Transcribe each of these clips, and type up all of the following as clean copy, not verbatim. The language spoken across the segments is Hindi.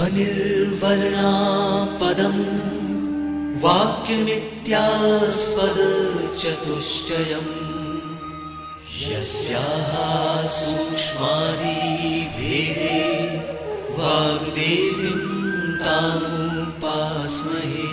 ध्वनिर्वर्णा पदं वाक्यमित्यास्पदचतुष्टयम् यस्याः सूक्ष्मादिभेदे वाग्देवीं तामुपास्महे।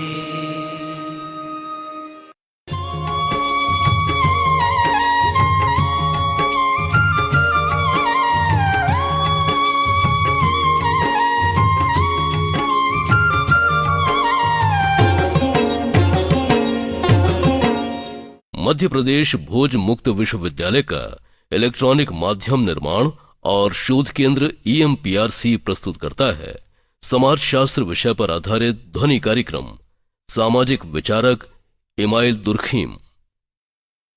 मध्य प्रदेश भोज मुक्त विश्वविद्यालय का इलेक्ट्रॉनिक माध्यम निर्माण और शोध केंद्र EMPRC प्रस्तुत करता है समाज शास्त्र विषय पर आधारित ध्वनि कार्यक्रम सामाजिक विचारक इमाइल दुर्खीम।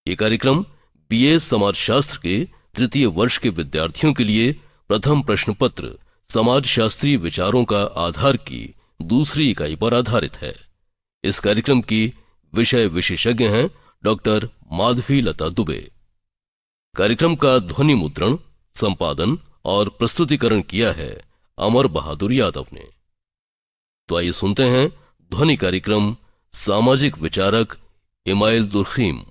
ये कार्यक्रम BA समाज शास्त्र के तृतीय वर्ष के विद्यार्थियों के लिए प्रथम प्रश्न पत्र समाज शास्त्रीय विचारों का आधार की दूसरी इकाई पर आधारित है। इस कार्यक्रम की विषय विशेषज्ञ हैं डॉक्टर माधवी लता दुबे। कार्यक्रम का ध्वनि मुद्रण, संपादन और प्रस्तुतिकरण किया है अमर बहादुर यादव ने। तो आइए सुनते हैं ध्वनि कार्यक्रम सामाजिक विचारक इमाइल दुर्खीम।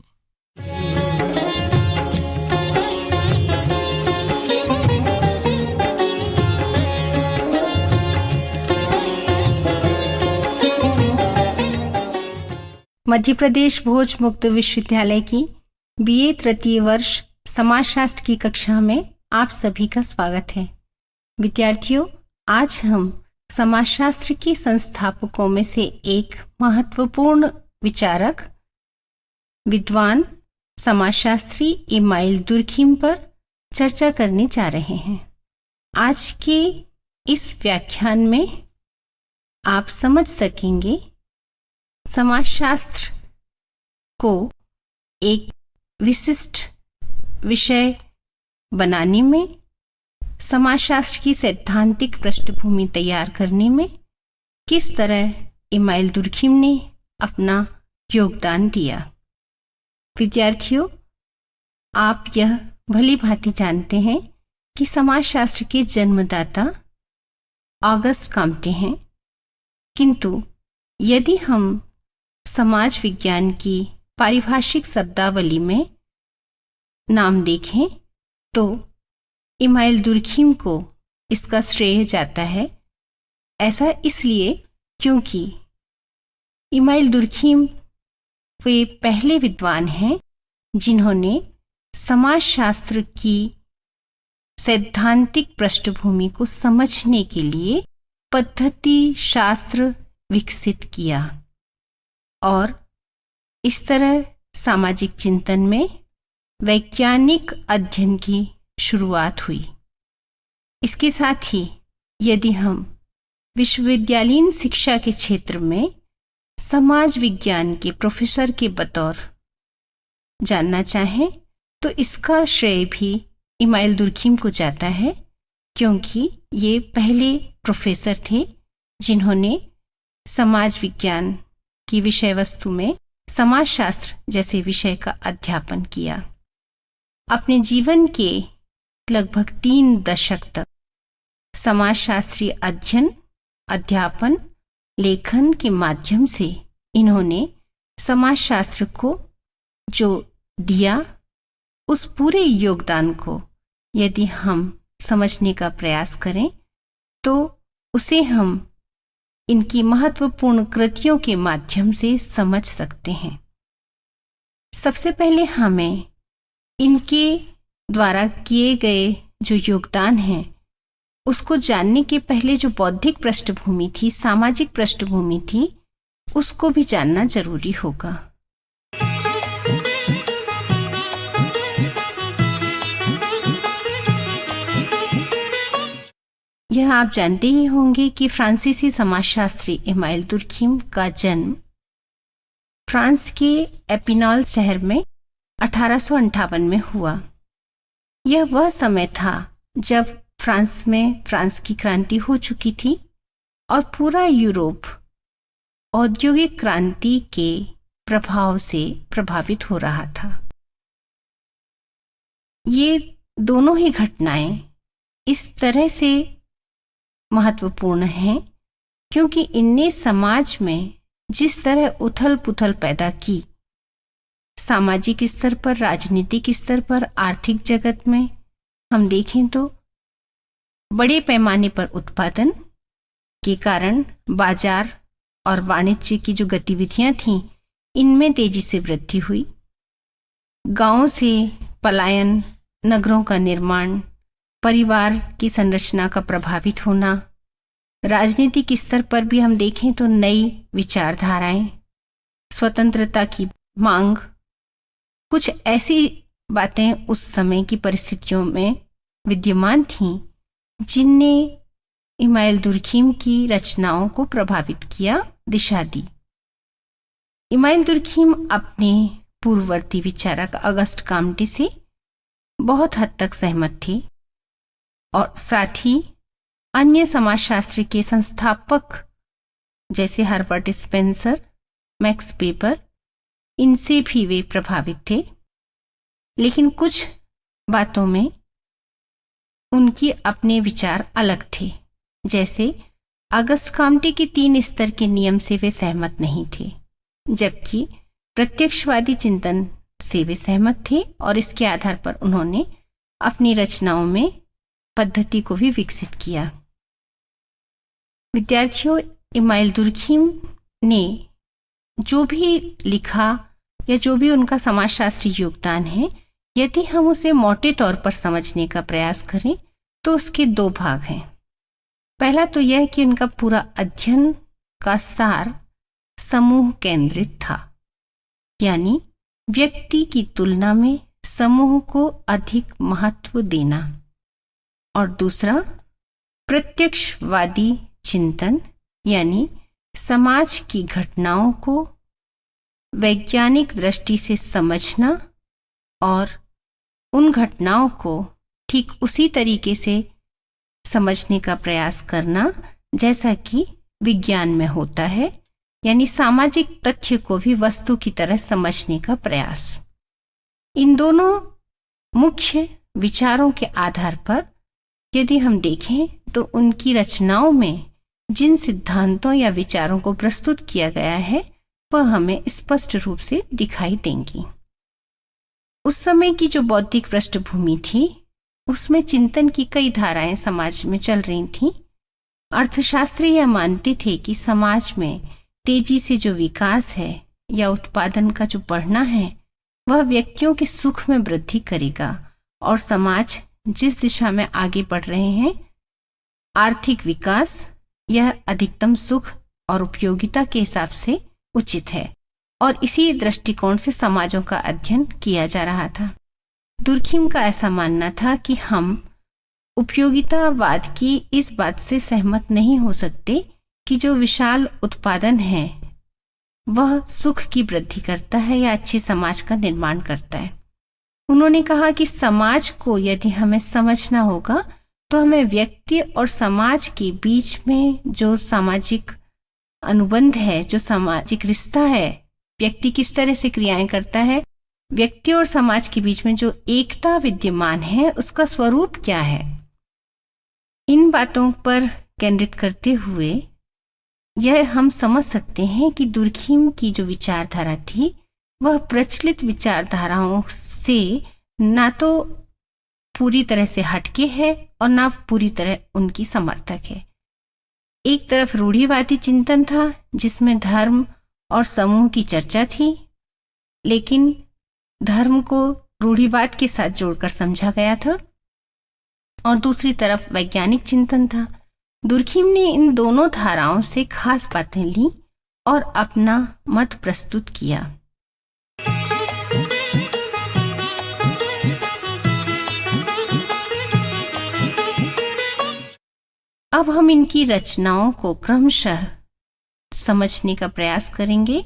मध्य प्रदेश भोज मुक्त विश्वविद्यालय की BA तृतीय वर्ष समाजशास्त्र की कक्षा में आप सभी का स्वागत है। विद्यार्थियों, आज हम समाजशास्त्र के संस्थापकों में से एक महत्वपूर्ण विचारक विद्वान समाजशास्त्री इमाइल दुर्खीम पर चर्चा करने जा रहे हैं। आज के इस व्याख्यान में आप समझ सकेंगे समाजशास्त्र को एक विशिष्ट विषय बनाने में, समाजशास्त्र की सैद्धांतिक पृष्ठभूमि तैयार करने में किस तरह इमाइल दुर्खीम ने अपना योगदान दिया। विद्यार्थियों, आप यह भली भांति जानते हैं कि समाजशास्त्र के जन्मदाता ऑगस्ट कॉम्टे हैं, किंतु यदि हम समाज विज्ञान की पारिभाषिक शब्दावली में नाम देखें तो इमाइल दुर्खीम को इसका श्रेय जाता है। ऐसा इसलिए क्योंकि इमाइल दुर्खीम वे पहले विद्वान हैं जिन्होंने समाजशास्त्र की सैद्धांतिक पृष्ठभूमि को समझने के लिए पद्धति शास्त्र विकसित किया और इस तरह सामाजिक चिंतन में वैज्ञानिक अध्ययन की शुरुआत हुई। इसके साथ ही यदि हम विश्वविद्यालयीन शिक्षा के क्षेत्र में समाज विज्ञान के प्रोफेसर के बतौर जानना चाहें तो इसका श्रेय भी इमाइल दुर्खीम को जाता है, क्योंकि ये पहले प्रोफेसर थे जिन्होंने समाज विज्ञान की विषय वस्तु में समाजशास्त्र जैसे विषय का अध्यापन किया। अपने जीवन के लगभग 3 दशक तक समाजशास्त्रीय अध्ययन, अध्यापन, लेखन के माध्यम से इन्होंने समाजशास्त्र को जो दिया उस पूरे योगदान को यदि हम समझने का प्रयास करें तो उसे हम इनकी महत्वपूर्ण कृतियों के माध्यम से समझ सकते हैं। सबसे पहले हमें इनके द्वारा किए गए जो योगदान हैं उसको जानने के पहले जो बौद्धिक पृष्ठभूमि थी, सामाजिक पृष्ठभूमि थी, उसको भी जानना जरूरी होगा। यह आप जानते ही होंगे कि फ्रांसीसी समाजशास्त्री इमाइल दुर्खीम का जन्म फ्रांस के एपिनॉल शहर में 1858 में हुआ। यह वह समय था जब फ्रांस में फ्रांस की क्रांति हो चुकी थी और पूरा यूरोप औद्योगिक क्रांति के प्रभाव से प्रभावित हो रहा था। ये दोनों ही घटनाएं इस तरह से महत्वपूर्ण हैं क्योंकि इनने समाज में जिस तरह उथल पुथल पैदा की, सामाजिक स्तर पर, राजनीतिक स्तर पर, आर्थिक जगत में हम देखें तो बड़े पैमाने पर उत्पादन के कारण बाजार और वाणिज्य की जो गतिविधियां थीं, इनमें तेजी से वृद्धि हुई। गांवों से पलायन, नगरों का निर्माण, परिवार की संरचना का प्रभावित होना, राजनीतिक स्तर पर भी हम देखें तो नई विचारधाराएं, स्वतंत्रता की मांग, कुछ ऐसी बातें उस समय की परिस्थितियों में विद्यमान थीं जिनने इमाइल दुर्खिम की रचनाओं को प्रभावित किया, दिशा दी। इमाइल दुर्खिम अपने पूर्ववर्ती विचारक अगस्ट काम्टे से बहुत हद तक सहमत थे और साथ ही अन्य समाजशास्त्र के संस्थापक जैसे हर्बर्ट स्पेंसर, मैक्स वेबर, इनसे भी वे प्रभावित थे। लेकिन कुछ बातों में उनकी अपने विचार अलग थे। जैसे अगस्ट काम्टे के 3 स्तर के नियम से वे सहमत नहीं थे, जबकि प्रत्यक्षवादी चिंतन से वे सहमत थे और इसके आधार पर उन्होंने अपनी रचनाओं में पद्धति को भी विकसित किया। विद्यार्थियों, इमाइल दुर्खिम ने जो भी लिखा या जो भी उनका समाजशास्त्री योगदान है, यदि हम उसे मोटे तौर पर समझने का प्रयास करें तो उसके 2 भाग हैं। पहला तो यह कि उनका पूरा अध्ययन का सार समूह केंद्रित था, यानी व्यक्ति की तुलना में समूह को अधिक महत्व देना, और दूसरा प्रत्यक्षवादी चिंतन, यानी समाज की घटनाओं को वैज्ञानिक दृष्टि से समझना और उन घटनाओं को ठीक उसी तरीके से समझने का प्रयास करना जैसा कि विज्ञान में होता है, यानी सामाजिक तथ्य को भी वस्तु की तरह समझने का प्रयास। इन दोनों मुख्य विचारों के आधार पर यदि हम देखें तो उनकी रचनाओं में जिन सिद्धांतों या विचारों को प्रस्तुत किया गया है वह हमें स्पष्ट रूप से दिखाई देंगी। उस समय की जो बौद्धिक पृष्ठभूमि थी उसमें चिंतन की कई धाराएं समाज में चल रही थीं। अर्थशास्त्री यह मानते थे कि समाज में तेजी से जो विकास है या उत्पादन का जो बढ़ना है वह व्यक्तियों के सुख में वृद्धि करेगा और समाज जिस दिशा में आगे बढ़ रहे हैं, आर्थिक विकास, यह अधिकतम सुख और उपयोगिता के हिसाब से उचित है और इसी दृष्टिकोण से समाजों का अध्ययन किया जा रहा था। दुर्खिम का ऐसा मानना था कि हम उपयोगितावाद की इस बात से सहमत नहीं हो सकते कि जो विशाल उत्पादन है वह सुख की वृद्धि करता है या अच्छे समाज का निर्माण करता है। उन्होंने कहा कि समाज को यदि हमें समझना होगा तो हमें व्यक्ति और समाज के बीच में जो सामाजिक अनुबंध है, जो सामाजिक रिश्ता है, व्यक्ति किस तरह से क्रियाएं करता है, व्यक्ति और समाज के बीच में जो एकता विद्यमान है उसका स्वरूप क्या है, इन बातों पर केंद्रित करते हुए यह हम समझ सकते हैं कि दुर्खिम की जो विचारधारा थी वह प्रचलित विचारधाराओं से ना तो पूरी तरह से हटके है और ना पूरी तरह उनकी समर्थक है। एक तरफ रूढ़िवादी चिंतन था जिसमें धर्म और समूह की चर्चा थी, लेकिन धर्म को रूढ़िवाद के साथ जोड़कर समझा गया था, और दूसरी तरफ वैज्ञानिक चिंतन था। दुर्खिम ने इन दोनों धाराओं से खास बातें ली और अपना मत प्रस्तुत किया। अब हम इनकी रचनाओं को क्रमशः समझने का प्रयास करेंगे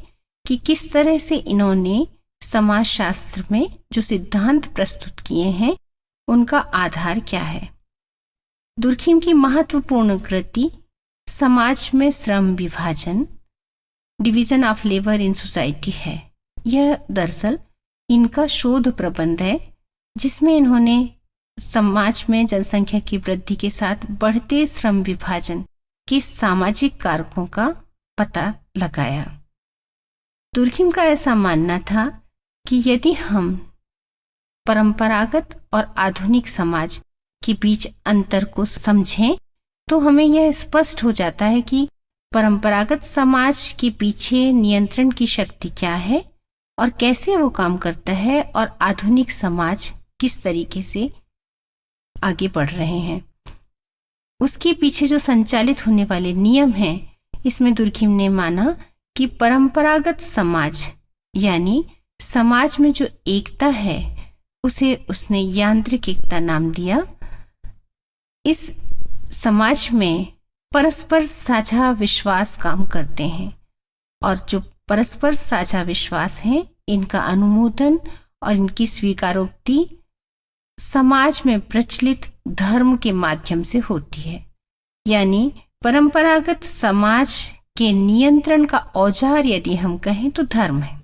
कि किस तरह से इन्होंने समाजशास्त्र में जो सिद्धांत प्रस्तुत किए हैं उनका आधार क्या है। दुर्खिम की महत्वपूर्ण कृति समाज में श्रम विभाजन, division of labour in society है। यह दरअसल इनका शोध प्रबंध है जिसमें इन्होंने समाज में जनसंख्या की वृद्धि के साथ बढ़ते श्रम विभाजन के सामाजिक कारकों का पता लगाया। दुर्खिम का ऐसा मानना था कि यदि हम परंपरागत और आधुनिक समाज के बीच अंतर को समझें तो हमें यह स्पष्ट हो जाता है कि परंपरागत समाज के पीछे नियंत्रण की शक्ति क्या है और कैसे वो काम करता है, और आधुनिक समाज किस तरीके से आगे बढ़ रहे हैं। उसके पीछे जो संचालित होने वाले नियम हैं, इसमें दुर्खिम ने माना कि परंपरागत समाज यानी समाज में जो एकता है उसे उसने यांत्रिक एकता नाम दिया। इस समाज में परस्पर साझा विश्वास काम करते हैं और जो परस्पर साझा विश्वास है, इनका अनुमोदन और इनकी स्वीकारोक्ति समाज में प्रचलित धर्म के माध्यम से होती है। यानी परंपरागत समाज के नियंत्रण का औजार यदि हम कहें तो धर्म है,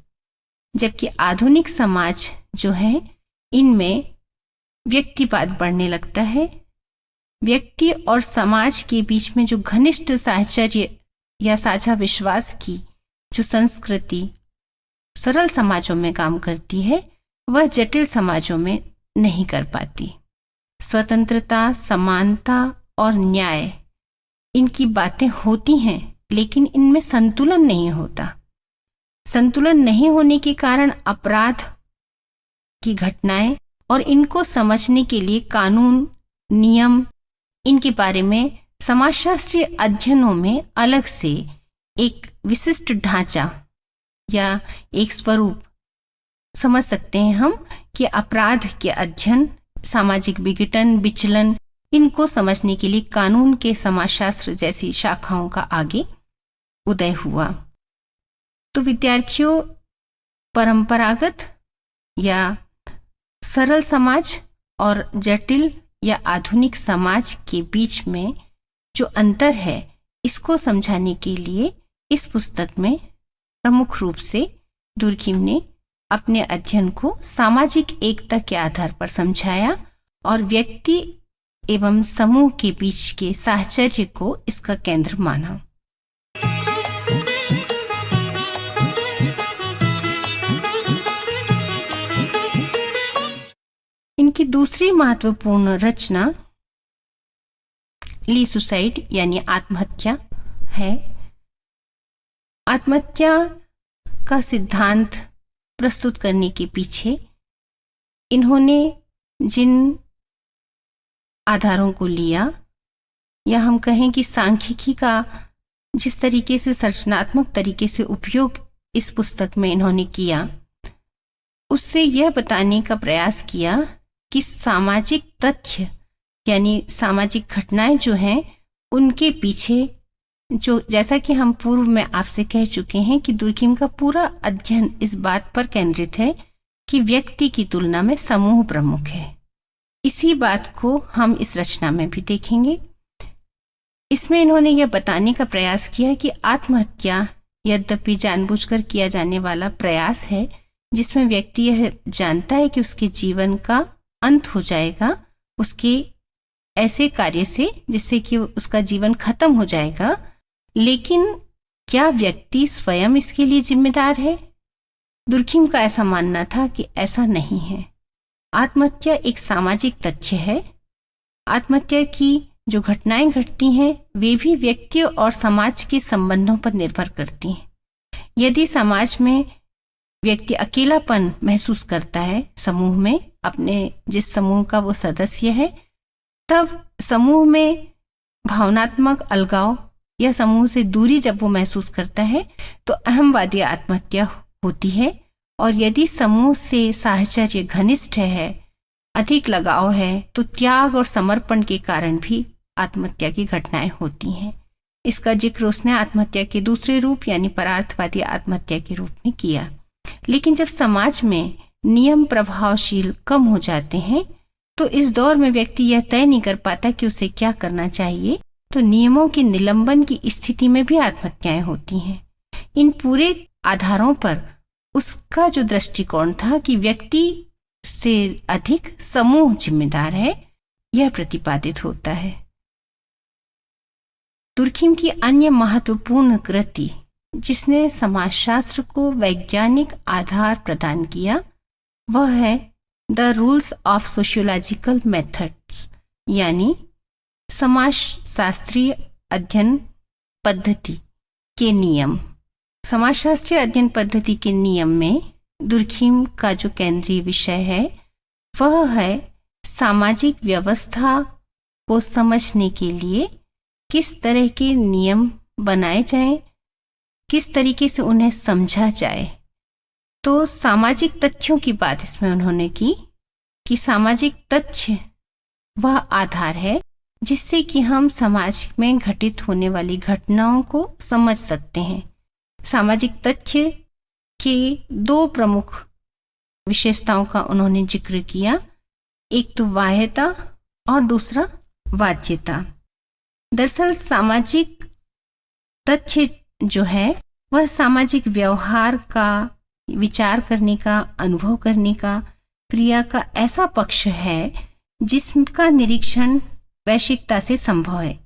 जबकि आधुनिक समाज जो है इनमें व्यक्तिवाद बढ़ने लगता है। व्यक्ति और समाज के बीच में जो घनिष्ठ साहचर्य या साझा विश्वास की जो संस्कृति सरल समाजों में काम करती है, वह जटिल समाजों में नहीं कर पाती। स्वतंत्रता, समानता और न्याय, इनकी बातें होती हैं, लेकिन इनमें संतुलन नहीं होता। संतुलन नहीं होने के कारण अपराध की घटनाएं और इनको समझने के लिए कानून, नियम, इनके बारे में समाजशास्त्रीय अध्ययनों में अलग से एक विशिष्ट ढांचा या एक स्वरूप समझ सकते हैं हम कि अपराध के अध्ययन, सामाजिक विघटन, विचलन, इनको समझने के लिए कानून के समाजशास्त्र जैसी शाखाओं का आगे उदय हुआ। तो विद्यार्थियों, परंपरागत या सरल समाज और जटिल या आधुनिक समाज के बीच में जो अंतर है, इसको समझाने के लिए इस पुस्तक में प्रमुख रूप से दुर्खिम ने अपने अध्ययन को सामाजिक एकता के आधार पर समझाया और व्यक्ति एवं समूह के बीच के साहचर्य को इसका केंद्र माना। इनकी दूसरी महत्वपूर्ण रचना ली सुसाइड यानी आत्महत्या है। आत्महत्या का सिद्धांत प्रस्तुत करने के पीछे इन्होंने जिन आधारों को लिया, या हम कहें कि सांख्यिकी का जिस तरीके से सर्जनात्मक तरीके से उपयोग इस पुस्तक में इन्होंने किया, उससे यह बताने का प्रयास किया कि सामाजिक तथ्य यानी सामाजिक घटनाएं जो हैं, उनके पीछे जो, जैसा कि हम पूर्व में आपसे कह चुके हैं कि दुर्खिम का पूरा अध्ययन इस बात पर केंद्रित है कि व्यक्ति की तुलना में समूह प्रमुख है। इसी बात को हम इस रचना में भी देखेंगे। इसमें इन्होंने यह बताने का प्रयास किया कि आत्महत्या यद्यपि जानबूझकर किया जाने वाला प्रयास है, जिसमें व्यक्ति यह जानता है कि उसके जीवन का अंत हो जाएगा, उसके ऐसे कार्य से जिससे कि उसका जीवन खत्म हो जाएगा, लेकिन क्या व्यक्ति स्वयं इसके लिए जिम्मेदार है? दुर्खिम का ऐसा मानना था कि ऐसा नहीं है। आत्महत्या एक सामाजिक तथ्य है। आत्महत्या की जो घटनाएं घटती हैं, वे भी व्यक्ति और समाज के संबंधों पर निर्भर करती हैं। यदि समाज में व्यक्ति अकेलापन महसूस करता है समूह में, अपने जिस समूह का वो सदस्य है, तब समूह में भावनात्मक अलगाव या समूह से दूरी जब वो महसूस करता है तो अहमवादी आत्महत्या होती है। और यदि समूह से साहचर्य घनिष्ठ है, अधिक लगाव है, तो त्याग और समर्पण के कारण भी आत्महत्या की घटनाएं होती हैं। इसका जिक्र उसने आत्महत्या के दूसरे रूप यानी परार्थवादी आत्महत्या के रूप में किया। लेकिन जब समाज में नियम प्रभावशील कम हो जाते हैं, तो इस दौर में व्यक्ति यह तय नहीं कर पाता कि उसे क्या करना चाहिए, तो नियमों के निलंबन की स्थिति में भी आत्महत्याएं होती हैं। इन पूरे आधारों पर उसका जो दृष्टिकोण था कि व्यक्ति से अधिक समूह जिम्मेदार है, यह प्रतिपादित होता है। दुर्खिम की अन्य महत्वपूर्ण कृति जिसने समाजशास्त्र को वैज्ञानिक आधार प्रदान किया वह है the rules of sociological methods, यानी समाजशास्त्रीय अध्ययन पद्धति के नियम। समाजशास्त्रीय अध्ययन पद्धति के नियम में दुर्खिम का जो केंद्रीय विषय है वह है सामाजिक व्यवस्था को समझने के लिए किस तरह के नियम बनाए जाएं, किस तरीके से उन्हें समझा जाए। तो सामाजिक तथ्यों की बात इसमें उन्होंने की कि सामाजिक तथ्य वह आधार है जिससे कि हम समाज में घटित होने वाली घटनाओं को समझ सकते हैं। सामाजिक तथ्य के दो प्रमुख विशेषताओं का उन्होंने जिक्र किया, एक तो बाह्यता और दूसरा वाच्यता। दरअसल सामाजिक तथ्य जो है वह सामाजिक व्यवहार का विचार करने का, अनुभव करने का, क्रिया का ऐसा पक्ष है जिसका निरीक्षण वैश्विकता से संभव है।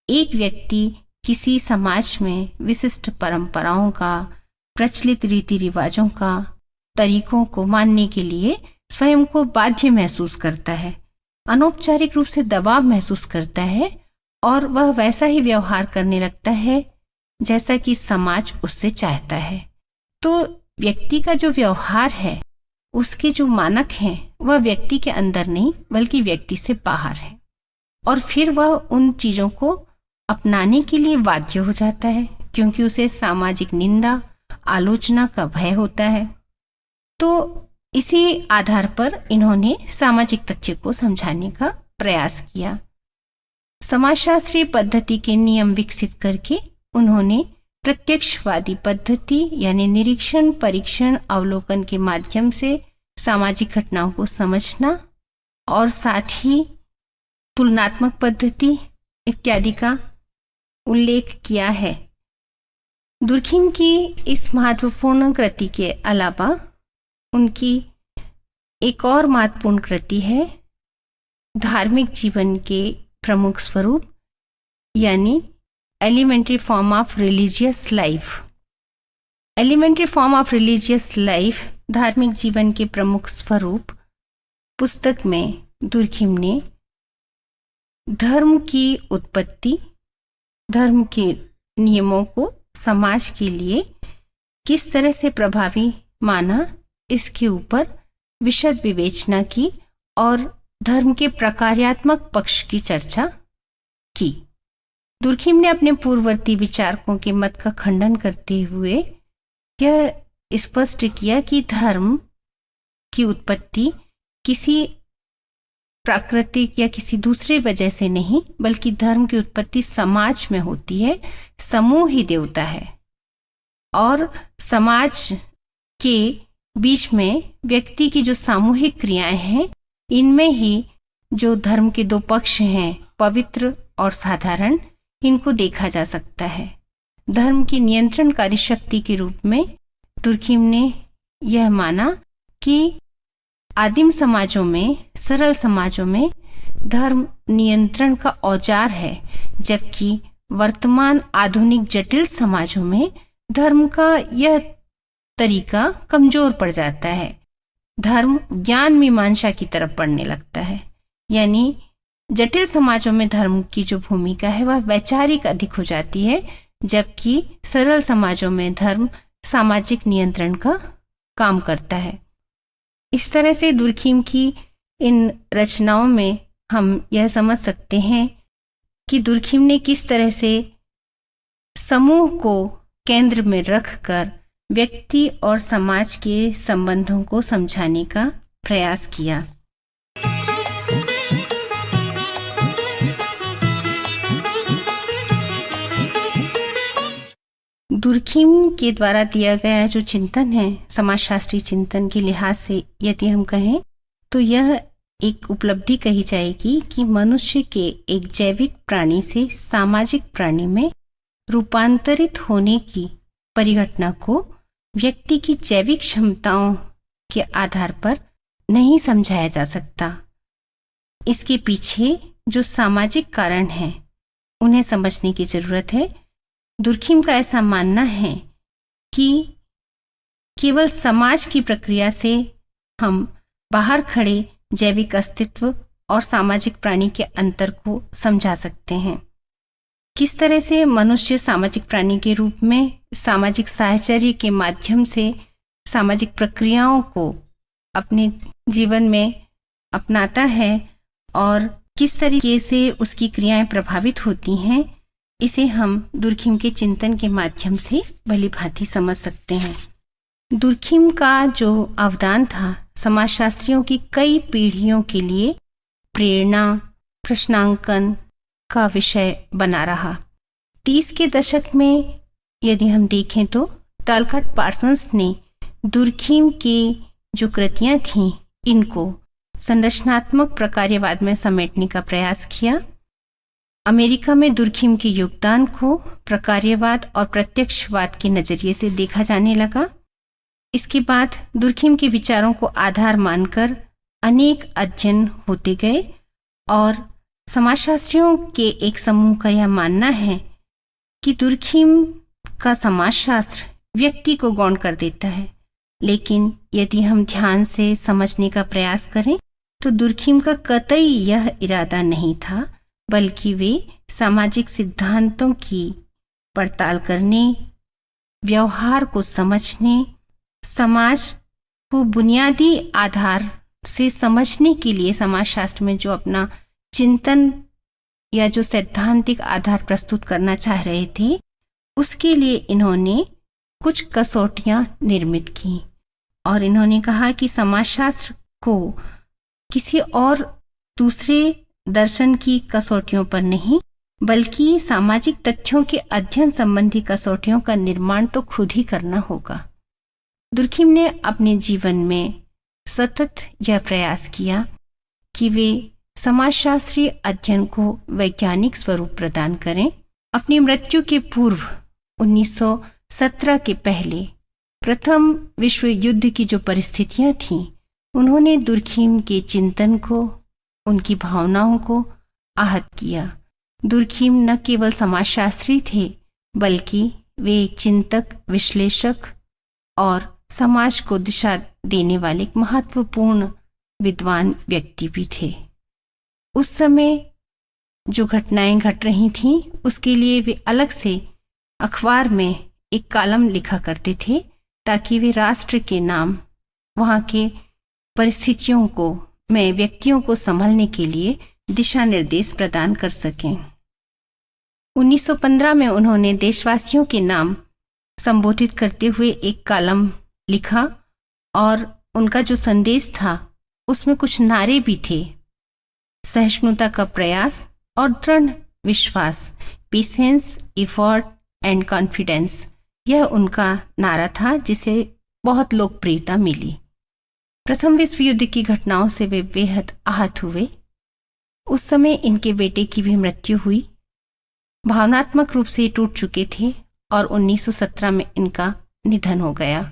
एक व्यक्ति किसी समाज में विशिष्ट परंपराओं का, प्रचलित रीति रिवाजों का, तरीकों को मानने के लिए स्वयं को बाध्य महसूस करता है, अनौपचारिक रूप से दबाव महसूस करता है और वह वैसा ही व्यवहार करने लगता है जैसा कि समाज उससे चाहता है। तो व्यक्ति का जो व्यवहार है, उसके जो मानक हैं, वह व्यक्ति के अंदर नहीं बल्कि व्यक्ति से बाहर है और फिर वह उन चीजों को अपनाने के लिए बाध्य हो जाता है क्योंकि उसे सामाजिक निंदा, आलोचना का भय होता है। तो इसी आधार पर इन्होंने सामाजिक तथ्य को समझाने का प्रयास किया। समाजशास्त्रीय पद्धति के नियम विकसित करके उन्होंने प्रत्यक्षवादी पद्धति यानी निरीक्षण, परीक्षण, अवलोकन के माध्यम से सामाजिक घटनाओं को समझना और साथ ही तुलनात्मक पद्धति इत्यादि का उल्लेख किया है। दुर्खिम की इस महत्वपूर्ण कृति के अलावा उनकी एक और महत्वपूर्ण कृति है धार्मिक जीवन के प्रमुख स्वरूप यानी elementary form of religious life. Elementary form of religious life, धार्मिक जीवन के प्रमुख स्वरूप पुस्तक में दुर्खिम ने धर्म की उत्पत्ति, धर्म के नियमों को समाज के लिए किस तरह से प्रभावी माना, इसके ऊपर विशद विवेचना की और धर्म के प्रकार्यात्मक पक्ष की चर्चा की। दुर्खिम ने अपने पूर्ववर्ती विचारकों के मत का खंडन करते हुए यह स्पष्ट किया कि धर्म की उत्पत्ति किसी प्राकृतिक या किसी दूसरे वजह से नहीं बल्कि धर्म की उत्पत्ति समाज में होती है। समूह ही देवता है और समाज के बीच में व्यक्ति की जो सामूहिक क्रियाएं हैं, इनमें ही जो धर्म के दो पक्ष हैं, पवित्र और साधारण, इनको देखा जा सकता है। धर्म की नियंत्रणकारी शक्ति के रूप में दुर्खिम ने यह माना कि आदिम समाजों में, सरल समाजों में धर्म नियंत्रण का औजार है, जबकि वर्तमान आधुनिक जटिल समाजों में धर्म का यह तरीका कमजोर पड़ जाता है। धर्म ज्ञान मीमांसा की तरफ बढ़ने लगता है, यानी जटिल समाजों में धर्म की जो भूमिका है वह वैचारिक अधिक हो जाती है, जबकि सरल समाजों में धर्म सामाजिक नियंत्रण का काम करता है। इस तरह से दुर्खिम की इन रचनाओं में हम यह समझ सकते हैं कि दुर्खिम ने किस तरह से समूह को केंद्र में रखकर व्यक्ति और समाज के संबंधों को समझाने का प्रयास किया। दुर्खिम के द्वारा दिया गया जो चिंतन है, समाजशास्त्रीय चिंतन के लिहाज से यदि हम कहें तो यह एक उपलब्धि कही जाएगी कि मनुष्य के एक जैविक प्राणी से सामाजिक प्राणी में रूपांतरित होने की परिघटना को व्यक्ति की जैविक क्षमताओं के आधार पर नहीं समझाया जा सकता। इसके पीछे जो सामाजिक कारण है, उन्हें समझने की जरूरत है। दुर्खिम का ऐसा मानना है कि केवल समाज की प्रक्रिया से हम बाहर खड़े जैविक अस्तित्व और सामाजिक प्राणी के अंतर को समझा सकते हैं। किस तरह से मनुष्य सामाजिक प्राणी के रूप में सामाजिक साहचर्य के माध्यम से सामाजिक प्रक्रियाओं को अपने जीवन में अपनाता है और किस तरीके से उसकी क्रियाएं प्रभावित होती हैं, इसे हम दुर्खिम के चिंतन के माध्यम से भली भांति समझ सकते हैं। दुर्खिम का जो अवदान था समाजशास्त्रियों की कई पीढ़ियों के लिए प्रेरणा, प्रश्नांकन का विषय बना रहा। 30 के दशक में यदि हम देखें तो टालकाट पार्सन्स ने दुर्खिम के जो कृतियां थीं इनको संरचनात्मक प्रकार्यवाद में समेटने का प्रयास किया। अमेरिका में दुर्खिम के योगदान को प्रकार्यवाद और प्रत्यक्षवाद के नजरिए से देखा जाने लगा। इसके बाद दुर्खिम के विचारों को आधार मानकर अनेक अध्ययन होते गए और समाजशास्त्रियों के एक समूह का यह मानना है कि दुर्खिम का समाजशास्त्र व्यक्ति को गौण कर देता है, लेकिन यदि हम ध्यान से समझने का प्रयास करें तो दुर्खिम का कतई यह इरादा नहीं था, बल्कि वे सामाजिक सिद्धांतों की पड़ताल करने, व्यवहार को समझने, समाज को बुनियादी आधार से समझने के लिए समाजशास्त्र में जो अपना चिंतन या जो सैद्धांतिक आधार प्रस्तुत करना चाह रहे थे, उसके लिए इन्होंने कुछ कसौटियां निर्मित की और इन्होंने कहा कि समाजशास्त्र को किसी और दूसरे दर्शन की कसौटियों पर नहीं, बल्कि सामाजिक तथ्यों के अध्ययन संबंधी कसौटियों का निर्माण तो खुद ही करना होगा। दुर्खिम ने अपने जीवन में सतत यह प्रयास किया कि वे समाजशास्त्रीय अध्ययन को वैज्ञानिक स्वरूप प्रदान करें। अपनी मृत्यु के पूर्व 1917 के पहले प्रथम विश्व युद्ध की जो परिस्थितियां थीं, उन्होंने दुर्खिम के चिंतन को, उनकी भावनाओं को आहत किया। दुर्खिम न केवल समाजशास्त्री थे, बल्कि वे एक चिंतक, विश्लेषक और समाज को दिशा देने वाले एक महत्वपूर्ण विद्वान व्यक्ति भी थे। उस समय जो घटनाएं घट रही थीं, उसके लिए वे अलग से अखबार में एक कॉलम लिखा करते थे, ताकि वे राष्ट्र के नाम, वहाँ के परिस्थितियों को, में व्यक्तियों को संभलने के लिए दिशा निर्देश प्रदान कर सकें। 1915 में उन्होंने देशवासियों के नाम संबोधित करते हुए एक कॉलम लिखा और उनका जो संदेश था उसमें कुछ नारे भी थे। सहिष्णुता का प्रयास और दृढ़ विश्वास, पेशेंस, एफर्ट एंड कॉन्फिडेंस, यह उनका नारा था जिसे बहुत लोकप्रियता मिली। प्रथम विश्व युद्ध की घटनाओं से वे बेहद आहत हुए। उस समय इनके बेटे की भी मृत्यु हुई। भावनात्मक रूप से टूट चुके थे और 1917 में इनका निधन हो गया।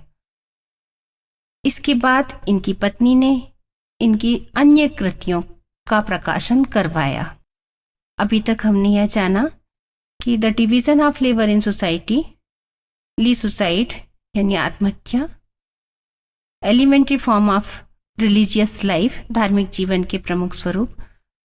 इसके बाद इनकी पत्नी ने इनकी अन्य कृतियों का प्रकाशन करवाया। अभी तक हमने यह जाना कि the division of labour in society, ली सुसाइड यानी आत्महत्या, elementary form of religious life, धार्मिक जीवन के प्रमुख स्वरूप,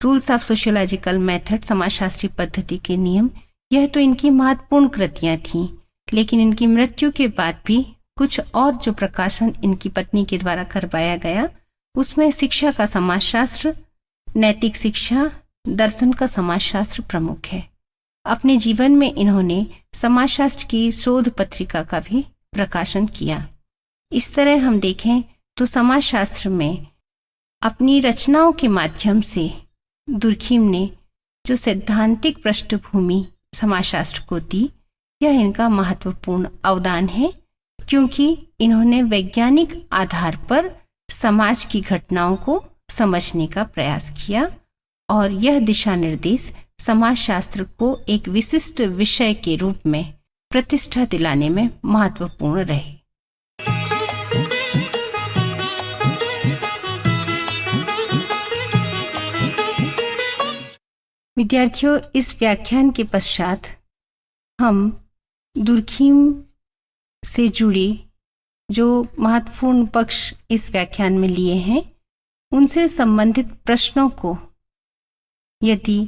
रूल्स ऑफ सोशियोलॉजिकल मेथड, समाजशास्त्री पद्धति के नियम, यह तो इनकी महत्वपूर्ण कृतियां थीं। लेकिन इनकी मृत्यु के बाद भी कुछ और जो प्रकाशन इनकी पत्नी के द्वारा करवाया गया, उसमें शिक्षा का समाजशास्त्र, नैतिक शिक्षा, दर्शन का समाजशास्त्र प्रमुख है। अपने जीवन में इन्होंने समाजशास्त्र की शोध पत्रिका का भी प्रकाशन किया। इस तरह हम देखें तो समाजशास्त्र में अपनी रचनाओं के माध्यम से दुर्खिम ने जो सैद्धांतिक पृष्ठभूमि समाजशास्त्र को दी, यह इनका महत्वपूर्ण अवदान है, क्योंकि इन्होंने वैज्ञानिक आधार पर समाज की घटनाओं को समझने का प्रयास किया और यह दिशा निर्देश समाजशास्त्र को एक विशिष्ट विषय के रूप में प्रतिष्ठा दिलाने में महत्वपूर्ण रहे। विद्यार्थियों, इस व्याख्यान के पश्चात हम दुर्खीम से जुड़ी जो महत्वपूर्ण पक्ष इस व्याख्यान में लिए हैं उनसे संबंधित प्रश्नों को यदि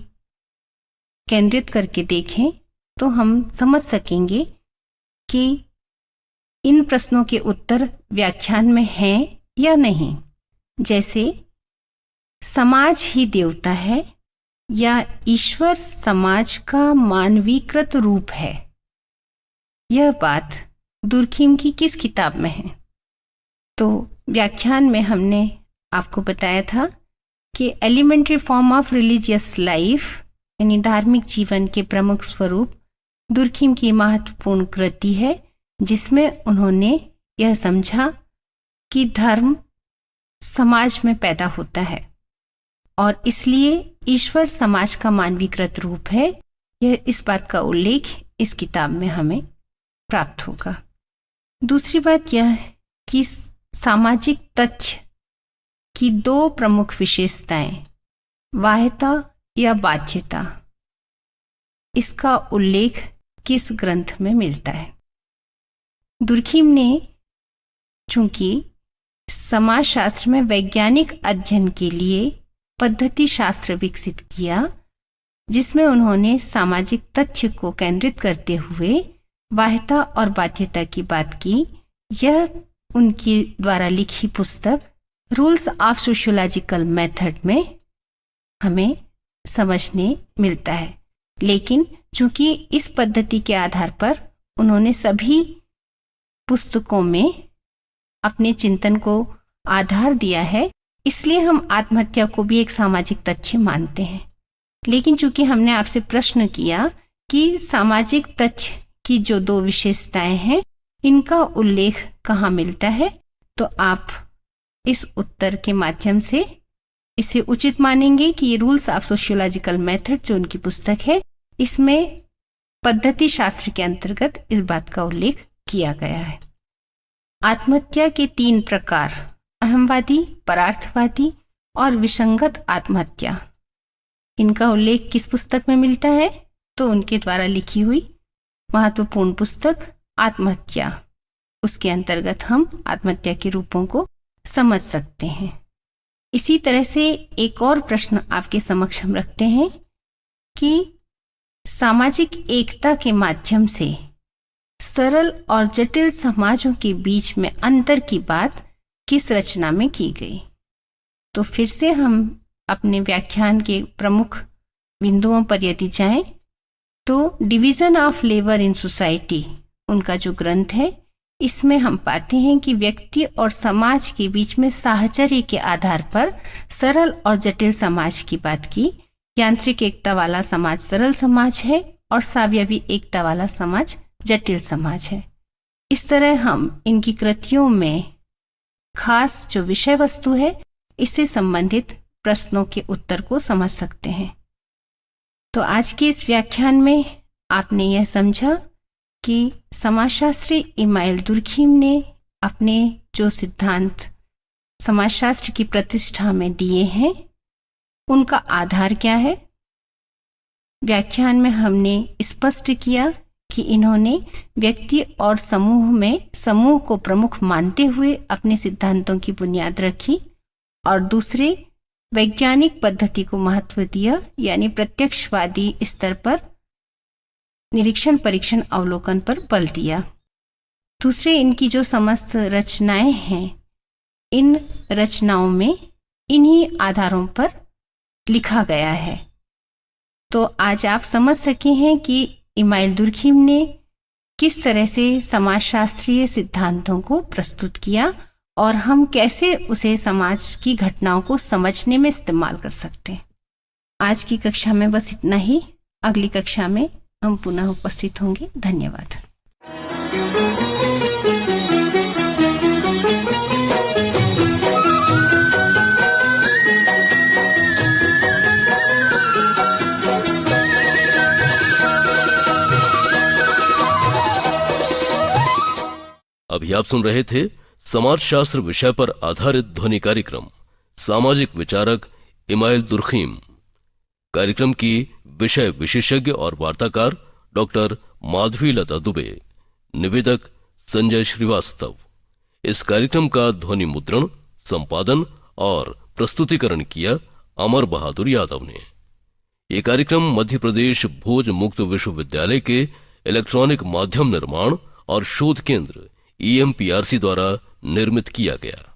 केंद्रित करके देखें तो हम समझ सकेंगे कि इन प्रश्नों के उत्तर व्याख्यान में हैं या नहीं। जैसे समाज ही देवता है या ईश्वर समाज का मानवीकृत रूप है, यह बात दुर्खीम की किस किताब में है? तो व्याख्यान में हमने आपको बताया था कि elementary form of religious life यानी धार्मिक जीवन के प्रमुख स्वरूप दुर्खीम की महत्वपूर्ण कृति है, जिसमें उन्होंने यह समझा कि धर्म समाज में पैदा होता है और इसलिए ईश्वर समाज का मानवीकृत रूप है। यह इस बात का उल्लेख इस किताब में हमें प्राप्त होगा। दूसरी बात यह है कि सामाजिक तथ्य की दो प्रमुख विशेषताएं, बाह्यता या बाध्यता, इसका उल्लेख किस ग्रंथ में मिलता है? दुर्खीम ने चूंकि समाजशास्त्र में वैज्ञानिक अध्ययन के लिए पद्धति शास्त्र विकसित किया, जिसमें उन्होंने सामाजिक तथ्य को केंद्रित करते हुए बाह्यता और बाध्यता की बात की, यह उनकी द्वारा लिखी पुस्तक रूल्स ऑफ सोशियोलॉजिकल मेथड में हमें समझने मिलता है। लेकिन चूंकि इस पद्धति के आधार पर उन्होंने सभी पुस्तकों में अपने चिंतन को आधार दिया है, इसलिए हम आत्महत्या को भी एक सामाजिक तथ्य मानते हैं। लेकिन चूंकि हमने आपसे प्रश्न किया कि सामाजिक तथ्य की जो दो विशेषताएं हैं इनका उल्लेख कहाँ मिलता है, तो आप इस उत्तर के माध्यम से इसे उचित मानेंगे कि ये रूल्स ऑफ सोशियोलॉजिकल मेथड जो उनकी पुस्तक है, इसमें पद्धति शास्त्र के अंतर्गत इस बात का उल्लेख किया गया है। आत्महत्या के 3 प्रकार, अहमवादी, परार्थवादी और विसंगत आत्महत्या, इनका उल्लेख किस पुस्तक में मिलता है? तो उनके द्वारा लिखी हुई महत्वपूर्ण पुस्तक आत्महत्या, उसके अंतर्गत हम आत्महत्या के रूपों को समझ सकते हैं। इसी तरह से एक और प्रश्न आपके समक्ष हम रखते हैं कि सामाजिक एकता के माध्यम से सरल और जटिल समाजों के बीच में अंतर की बात किस रचना में की गई? तो फिर से हम अपने व्याख्यान के प्रमुख बिंदुओं पर यदि जाएं तो division of labour in society, उनका जो ग्रंथ है, इसमें हम पाते हैं कि व्यक्ति और समाज के बीच में साहचर्य के आधार पर सरल और जटिल समाज की बात की। यांत्रिक एकता वाला समाज सरल समाज है और सावयवी एकता वाला समाज जटिल समाज है। इस तरह हम इनकी कृतियों में खास जो विषय वस्तु है इससे संबंधित प्रश्नों के उत्तर को समझ सकते हैं। तो आज के इस व्याख्यान में आपने यह समझा कि समाजशास्त्री इमाइल दुर्खीम ने अपने जो सिद्धांत समाजशास्त्र की प्रतिष्ठा में दिए हैं उनका आधार क्या है। व्याख्यान में हमने स्पष्ट किया कि इन्होंने व्यक्ति और समूह में समूह को प्रमुख मानते हुए अपने सिद्धांतों की बुनियाद रखी और दूसरे वैज्ञानिक पद्धति को महत्व दिया, यानी प्रत्यक्षवादी स्तर पर निरीक्षण परीक्षण अवलोकन पर बल दिया। दूसरे, इनकी जो समस्त रचनाएं हैं इन रचनाओं में इन्हीं आधारों पर लिखा गया है। तो आज आप समझ सके हैं कि इमाइल दुर्खीम ने किस तरह से समाजशास्त्रीय सिद्धांतों को प्रस्तुत किया और हम कैसे उसे समाज की घटनाओं को समझने में इस्तेमाल कर सकते हैं। आज की कक्षा में बस इतना ही। अगली कक्षा में हम पुनः उपस्थित होंगे। धन्यवाद। अभी आप सुन रहे थे समाजशास्त्र विषय पर आधारित ध्वनि कार्यक्रम सामाजिक विचारक इमाइल दुर्खीम। कार्यक्रम की विषय विशेषज्ञ और वार्ताकार डॉक्टर माधवी लता दुबे, निवेदक संजय श्रीवास्तव। इस कार्यक्रम का ध्वनि मुद्रण, संपादन और प्रस्तुतिकरण किया अमर बहादुर यादव ने। यह कार्यक्रम मध्य प्रदेश भोज मुक्त विश्वविद्यालय के इलेक्ट्रॉनिक माध्यम निर्माण और शोध केंद्र EMPRC द्वारा निर्मित किया गया।